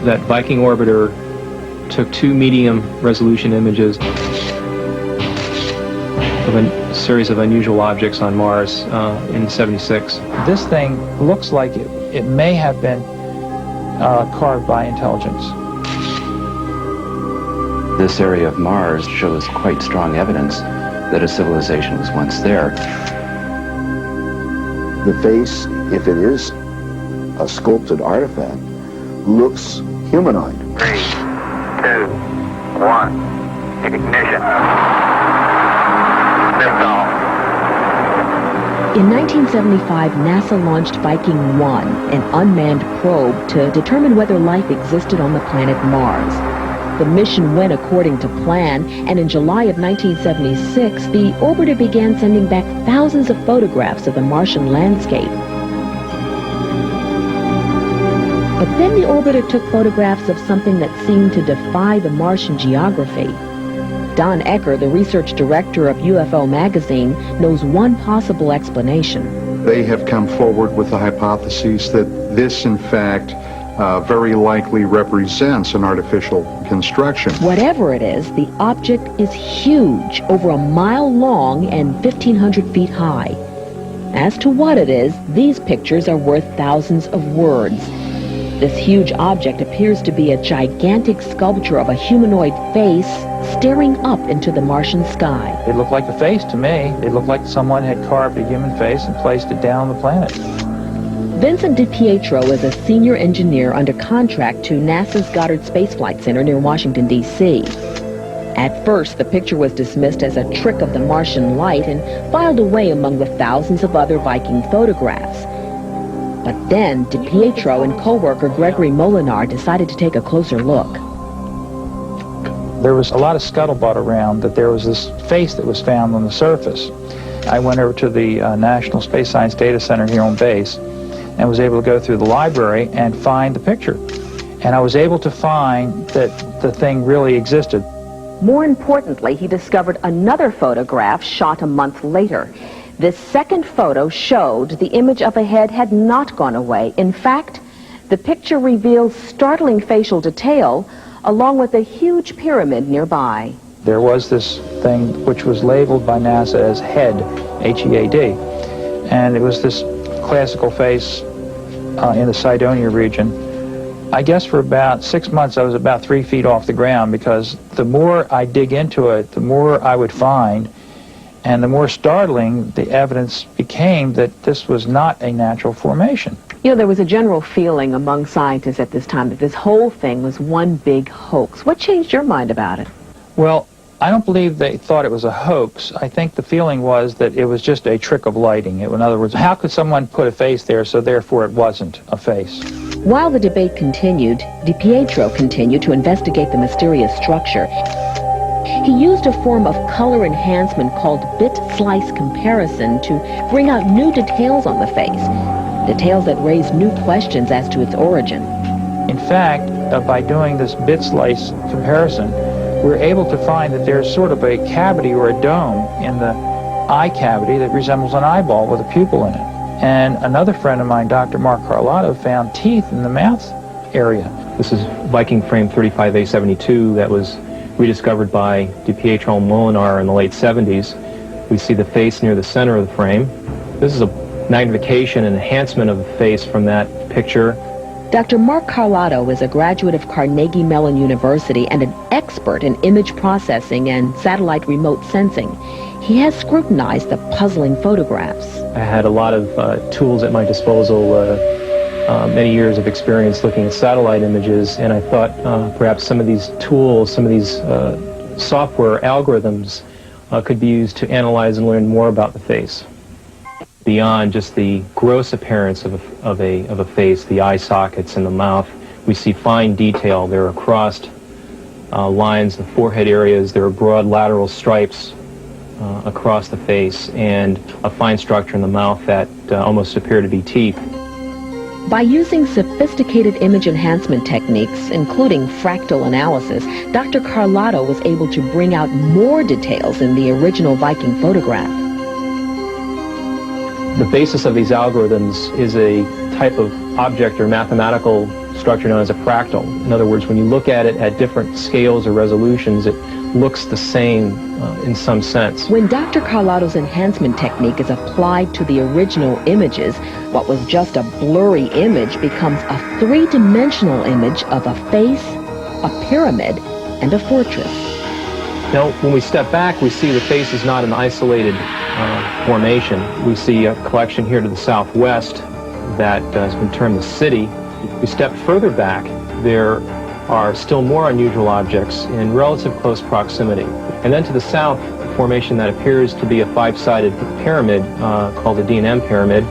that Viking orbiter took 2 medium resolution images of a series of unusual objects on Mars in '76. This thing looks like it may have been carved by intelligence. This area of Mars shows quite strong evidence that a civilization was once there. The face, if it is a sculpted artifact, looks humanoid. 3, 2, 1, ignition. Liftoff. In 1975, NASA launched Viking 1, an unmanned probe to determine whether life existed on the planet Mars. The mission went according to plan, and in July of 1976, the orbiter began sending back thousands of photographs of the Martian landscape. But then the orbiter took photographs of something that seemed to defy the Martian geography. Don Ecker, the research director of UFO Magazine, knows one possible explanation. They have come forward with the hypothesis that this, in fact, very likely represents an artificial construction. Whatever it is, the object is huge, over a mile long and 1,500 feet high. As to what it is, these pictures are worth thousands of words. This huge object appears to be a gigantic sculpture of a humanoid face staring up into the Martian sky. It looked like a face to me. It looked like someone had carved a human face and placed it down on the planet. Vincent DiPietro is a senior engineer under contract to NASA's Goddard Space Flight Center near Washington, D.C. At first, the picture was dismissed as a trick of the Martian light and filed away among the thousands of other Viking photographs. But then, DiPietro and co-worker Gregory Molinar decided to take a closer look. There was a lot of scuttlebutt around that there was this face that was found on the surface. I went over to the National Space Science Data Center here on base and was able to go through the library and find the picture. And I was able to find that the thing really existed. More importantly, he discovered another photograph shot a month later. This second photo showed the image of a head had not gone away. In fact, the picture reveals startling facial detail along with a huge pyramid nearby. There was this thing which was labeled by NASA as HEAD, H-E-A-D, and it was this classical face in the Cydonia region. I guess for about 6 months I was about 3 feet off the ground, because the more I dig into it, the more I would find, and the more startling the evidence became that this was not a natural formation. You know, there was a general feeling among scientists at this time that this whole thing was one big hoax. What changed your mind about it? Well, I don't believe they thought it was a hoax. I think the feeling was that it was just a trick of lighting. In other words, how could someone put a face there, so therefore it wasn't a face? While the debate continued, DiPietro continued to investigate the mysterious structure. He used a form of color enhancement called bit slice comparison to bring out new details on the face, details that raised new questions as to its origin. In fact, by doing this bit slice comparison, we're able to find that there's sort of a cavity or a dome in the eye cavity that resembles an eyeball with a pupil in it. And another friend of mine, Dr. Mark Carlotto, found teeth in the mouth area. This is Viking frame 35A72 that was rediscovered by DiPietro and Molinar in the late 70s. We see the face near the center of the frame. This is a magnification and enhancement of the face from that picture. Dr. Mark Carlotto is a graduate of Carnegie Mellon University and an expert in image processing and satellite remote sensing. He has scrutinized the puzzling photographs. I had a lot of tools at my disposal, many years of experience looking at satellite images, and I thought perhaps some of these tools, some of these software algorithms could be used to analyze and learn more about the face. Beyond just the gross appearance of a face, the eye sockets and the mouth, we see fine detail. There are crossed lines, the forehead areas, there are broad lateral stripes across the face, and a fine structure in the mouth that almost appear to be teeth. By using sophisticated image enhancement techniques, including fractal analysis, Dr. Carlotto was able to bring out more details in the original Viking photograph. The basis of these algorithms is a type of object or mathematical structure known as a fractal. In other words, when you look at it at different scales or resolutions, it looks the same in some sense. When Dr. Carlotto's enhancement technique is applied to the original images, what was just a blurry image becomes a three-dimensional image of a face, a pyramid, and a fortress. Now, when we step back, we see the face is not an isolated formation. We see a collection here to the southwest that has been termed the city. We step further back, there are still more unusual objects in relative close proximity. And then to the south, a formation that appears to be a five-sided pyramid called the D&M pyramid.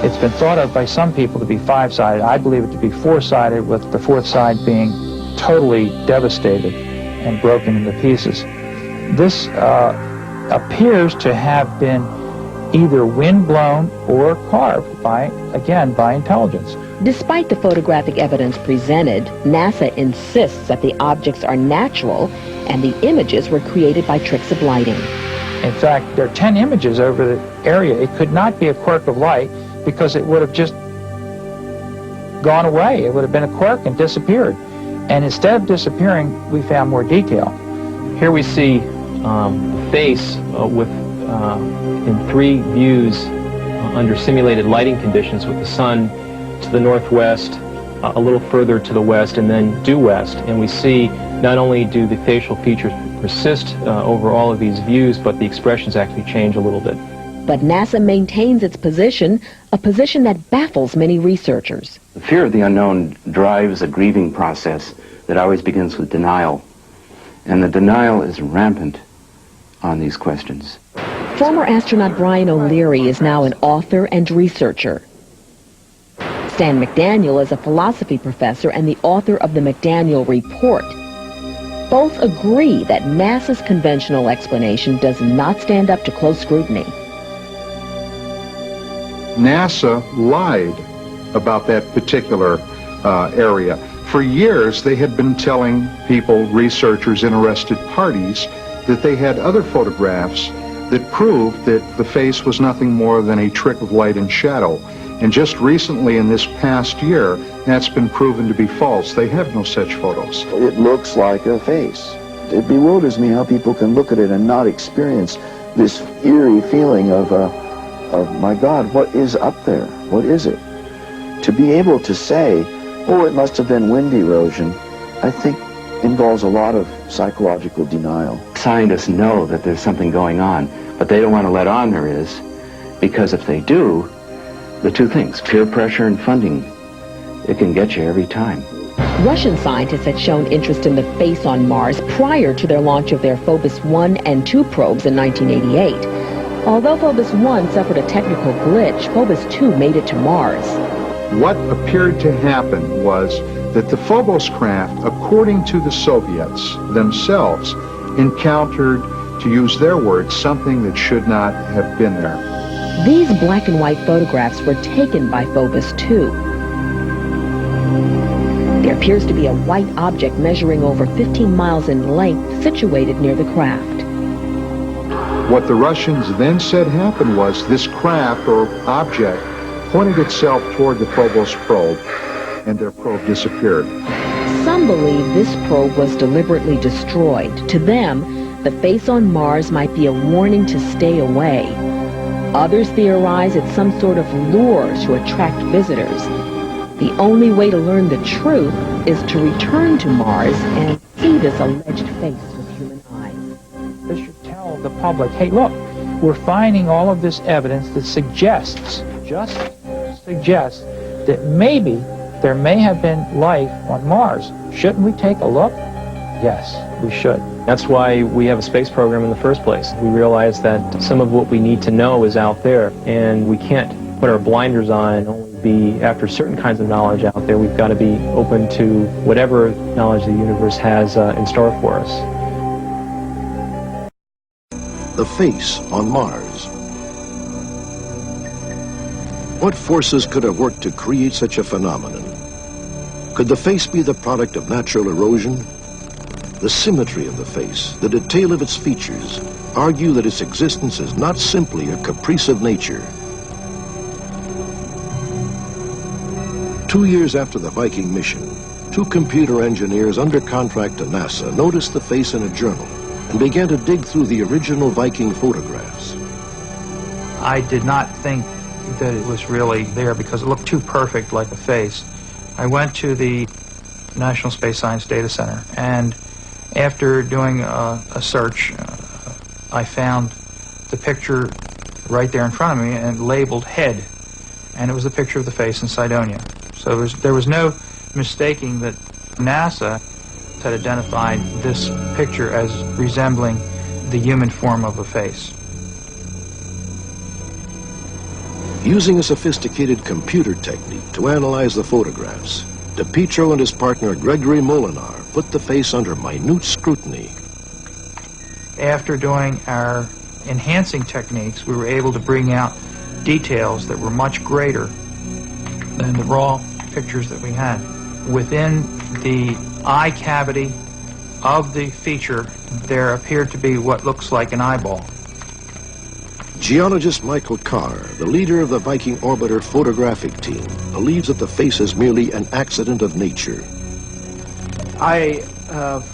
It's been thought of by some people to be five-sided. I believe it to be four-sided, with the fourth side being totally devastated and broken into pieces. This appears to have been either wind-blown or carved by intelligence. Despite the photographic evidence presented, NASA insists that the objects are natural and the images were created by tricks of lighting. In fact, there are 10 images over the area. It could not be a quirk of light because it would have just gone away. It would have been a quirk and disappeared. And instead of disappearing, we found more detail. Here we see the face in three views under simulated lighting conditions, with the sun to the northwest, a little further to the west, and then due west. And we see not only do the facial features persist over all of these views, but the expressions actually change a little bit. But NASA maintains its position, a position that baffles many researchers. The fear of the unknown drives a grieving process that always begins with denial. And the denial is rampant on these questions. Former astronaut Brian O'Leary is now an author and researcher. Stan McDaniel is a philosophy professor and the author of the McDaniel Report. Both agree that NASA's conventional explanation does not stand up to close scrutiny. NASA lied about that particular area. For years, they had been telling people, researchers, interested parties, that they had other photographs that proved that the face was nothing more than a trick of light and shadow. And just recently, in this past year, that's been proven to be false. They have no such photos. It looks like a face. It bewilders me how people can look at it and not experience this eerie feeling of my God, what is up there? What is it? To be able to say, oh, it must have been wind erosion, I think involves a lot of psychological denial. Scientists know that there's something going on, but they don't want to let on there is, because if they do, the two things, peer pressure and funding, it can get you every time. Russian scientists had shown interest in the face on Mars prior to their launch of their Phobos 1 and 2 probes in 1988. Although Phobos 1 suffered a technical glitch, Phobos 2 made it to Mars. What appeared to happen was that the Phobos craft, according to the Soviets themselves, encountered, to use their words, something that should not have been there. These black and white photographs were taken by Phobos 2. There appears to be a white object measuring over 15 miles in length situated near the craft. What the Russians then said happened was this craft or object pointed itself toward the Phobos probe, and their probe disappeared. Some believe this probe was deliberately destroyed. To them, the face on Mars might be a warning to stay away. Others theorize it's some sort of lure to attract visitors. The only way to learn the truth is to return to Mars and see this alleged face with human eyes. This should tell the public, hey, look, we're finding all of this evidence that suggests that maybe there may have been life on Mars. Shouldn't we take a look? Yes, we should. That's why we have a space program in the first place. We realize that some of what we need to know is out there, and we can't put our blinders on and only be after certain kinds of knowledge out there. We've got to be open to whatever knowledge the universe has in store for us. The face on Mars. What forces could have worked to create such a phenomenon? Could the face be the product of natural erosion? The symmetry of the face, the detail of its features, argue that its existence is not simply a caprice of nature. 2 years after the Viking mission, 2 computer engineers under contract to NASA noticed the face in a journal and began to dig through the original Viking photographs. I did not think that it was really there because it looked too perfect like a face. I went to the National Space Science Data Center, and after doing a search, I found the picture right there in front of me and labeled head, and it was a picture of the face in Cydonia. So there was no mistaking that NASA had identified this picture as resembling the human form of a face. Using a sophisticated computer technique to analyze the photographs, DiPietro and his partner Gregory Molinar put the face under minute scrutiny. After doing our enhancing techniques, we were able to bring out details that were much greater than the raw pictures that we had. Within the eye cavity of the feature, there appeared to be what looks like an eyeball. Geologist Michael Carr, the leader of the Viking orbiter photographic team, believes that the face is merely an accident of nature. I have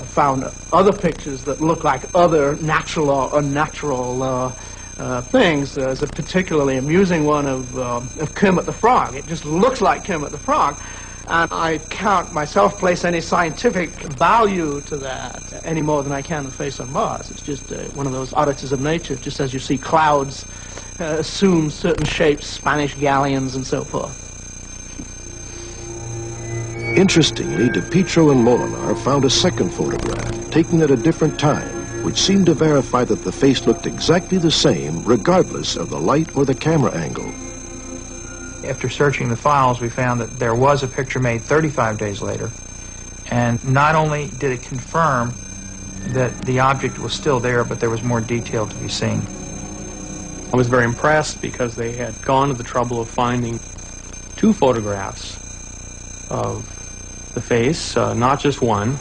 found other pictures that look like other natural or unnatural things. There's a particularly amusing one of Kermit the Frog. It just looks like Kermit the Frog. And I can't myself place any scientific value to that any more than I can the face on Mars. It's just one of those oddities of nature, just as you see clouds assume certain shapes, Spanish galleons and so forth. Interestingly, DiPietro and Molinar found a second photograph, taken at a different time, which seemed to verify that the face looked exactly the same, regardless of the light or the camera angle. After searching the files, we found that there was a picture made 35 days later, and not only did it confirm that the object was still there, but there was more detail to be seen. I was very impressed because they had gone to the trouble of finding 2 photographs of the face, not just one.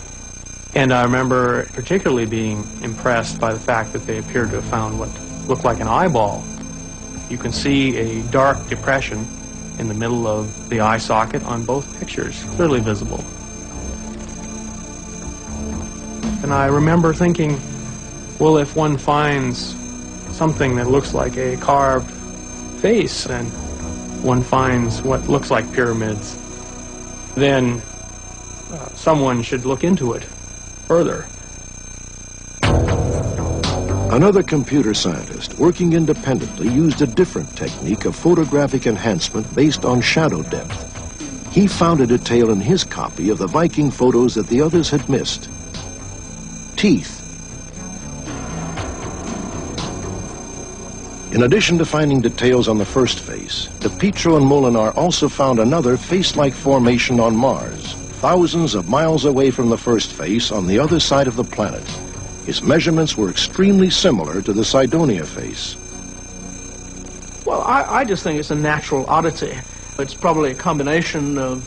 And I remember particularly being impressed by the fact that they appeared to have found what looked like an eyeball. You can see a dark depression in the middle of the eye socket on both pictures, clearly visible. And I remember thinking, well, if one finds something that looks like a carved face and one finds what looks like pyramids, then someone should look into it further. Another computer scientist working independently used a different technique of photographic enhancement based on shadow depth. He found a detail in his copy of the Viking photos that the others had missed. Teeth. In addition to finding details on the first face, DiPietro and Molinar also found another face-like formation on Mars, thousands of miles away from the first face on the other side of the planet. His measurements were extremely similar to the Cydonia face. Well, I just think it's a natural oddity. It's probably a combination of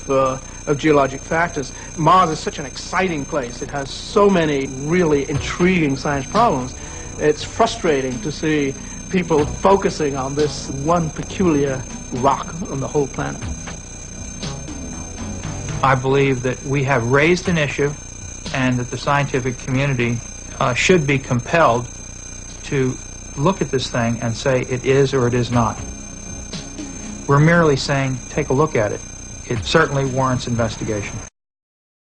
geologic factors. Mars is such an exciting place. It has so many really intriguing science problems. It's frustrating to see people focusing on this one peculiar rock on the whole planet. I believe that we have raised an issue and that the scientific community should be compelled to look at this thing and say it is or it is not. We're merely saying, take a look at it. It certainly warrants investigation.